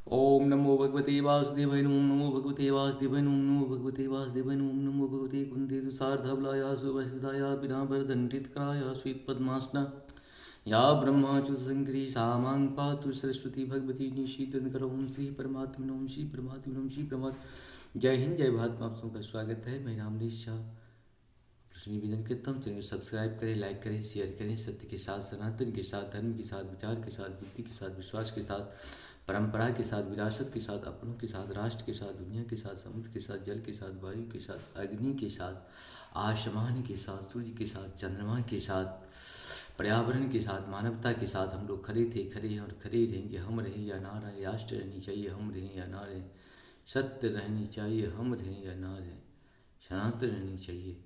ओम नमो भगवते वासुदेवाय ओम नमो भगवते वासुदेवाय ओम नमो भगवते वासुदेवाय ओम नमो भगवते कुंती तुषार्धबलाया सुवसुधाया पिनाभरदण्डितकराया श्वेतपद्मासना या ब्रह्माच्युतशङ्करी सा मां पातु सरस्वती भगवती निशीतनकर ओम श्री परमात्मने ओम श्री परमात्मने ओम श्री परमात्मा। जय हिंद जय भारत में आप सबका स्वागत है। मैं रामनीश शाह प्रश्न निवेदन करता हूँ, चैनल को सब्सक्राइब करें, लाइक करें, शेयर करें। सत्य के साथ, सनातन के साथ, धर्म के साथ, विचार के साथ, बुद्धि के साथ, विश्वास के साथ, परंपरा के साथ, विरासत के साथ, अपनों के साथ, राष्ट्र के साथ, दुनिया के साथ, समुद्र के साथ, जल के साथ, वायु के साथ, अग्नि के साथ, आसमान के साथ, सूर्य के साथ, चंद्रमा के साथ, पर्यावरण के साथ, मानवता के साथ हम लोग खड़े थे, खड़े हैं और खड़े रहेंगे। हम रहें या ना रहें, राष्ट्र रहनी चाहिए, हम रहें या ना रहें, सत्य रहनी चाहिए, हम रहें या ना रहें, सनातन रहनी चाहिए।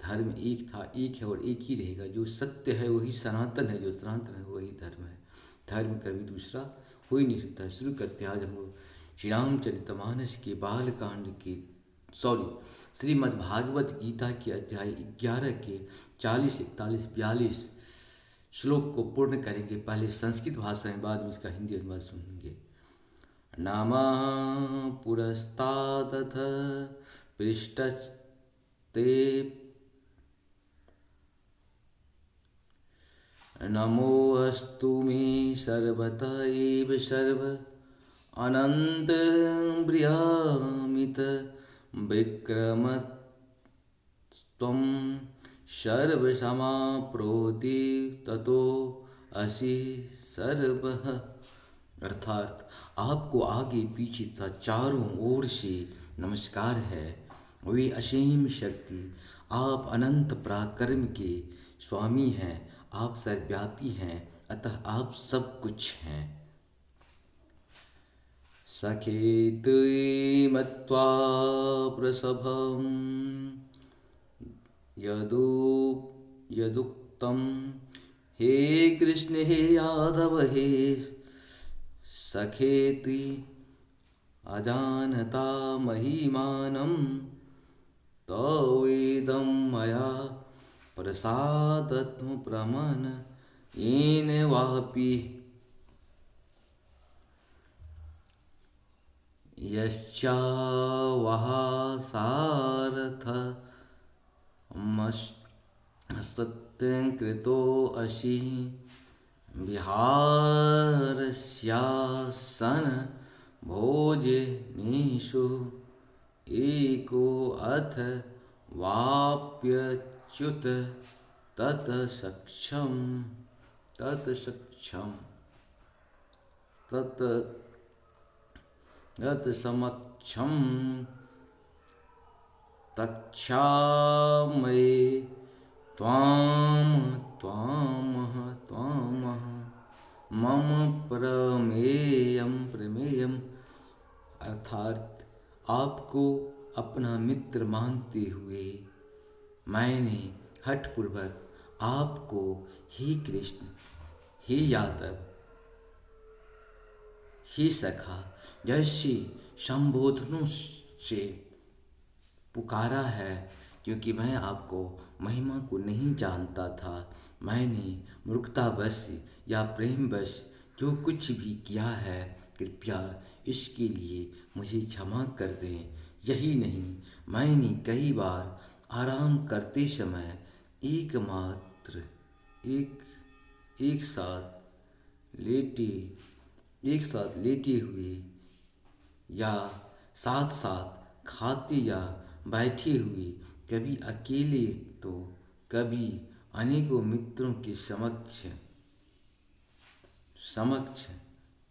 धर्म एक था, एक है और एक ही रहेगा। जो सत्य है वही सनातन है, जो सनातन है वही धर्म है। धर्म कभी दूसरा हो ही नहीं सकता। शुरू करते हैं आज हम लोग श्री रामचरितमानस के बाल कांड के श्रीमद् भागवत गीता के अध्याय 11 के 40, 41, 42 श्लोक को पूर्ण करेंगे। पहले संस्कृत भाषा में, बाद में इसका हिंदी अनुवाद सुनेंगे। नामा पुरस्तादथ पृष्ठस्ते नमोऽस्तु मे सर्वत एव सर्व अनंत बृहमित विक्रमत्वं सर्वसमाप्नोति ततो असि सर्वः। अर्थात आपको आगे पीछे तथा चारों ओर से नमस्कार है। वे असीम शक्ति, आप अनंत पराक्रम के स्वामी हैं, आप सर्वव्यापी हैं, अतः आप सब कुछ हैं। सखेतु मत्वा प्रसभं यदुक्तं हे कृष्ण हे यादव हे सखेति अजानता महिमानं तवेदं मया प्रसादत्म प्रमाण येन वापि यश्चावः सारथ मस्तत्यं कृतो असि विहारस्यासन भोजनेषु एको अथ वाप्यच्युत तत्सक्षम तत्समक्षम तक्षामये त्वामः मम प्रमेयम। अर्थात आपको अपना मित्र मानते हुए मैंने हठपूर्वक आपको हे कृष्ण, हे यादव, हे सखा जैसे संबोधनों से पुकारा है, क्योंकि मैं आपको महिमा को नहीं जानता था। मैंने मूर्खतावश या प्रेमवश जो कुछ भी किया है, कृपया इसके लिए मुझे क्षमा कर दें। यही नहीं, मैंने कई बार आराम करते समय एक साथ लेटे हुए या साथ साथ खाते या बैठे हुए, कभी अकेले तो कभी अनेकों मित्रों के समक्ष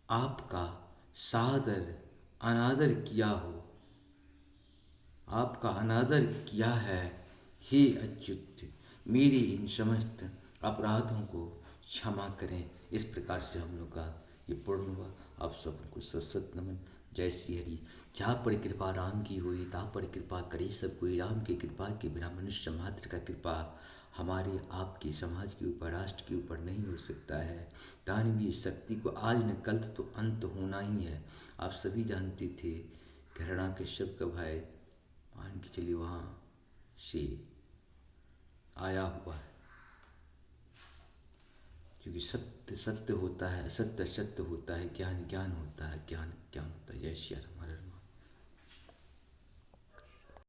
आपका अनादर किया है। हे अच्युत, मेरे इन समस्त अपराधों को क्षमा करें। इस प्रकार से हम लोग का ये पूर्ण हुआ। आप सबको सत नमन। जय श्री हरि। जहाँ पर कृपा राम की हुई, तहाँ पर कृपा करे सब कोई। राम की कृपा के बिना मनुष्य मात्र का कृपा हमारे आपके समाज के ऊपर, राष्ट्र के ऊपर नहीं हो सकता है। दानवीय शक्ति को आज न कल तो अंत होना ही है। आप सभी जानते थे हिरण्यकश्यप का भाई मान के चलिए वहाँ से आया हुआ है, क्योंकि सत्य सत्य होता है, असत्य असत्य होता है, ज्ञान ज्ञान होता है, ज्ञान ज्ञान जय श्री राम।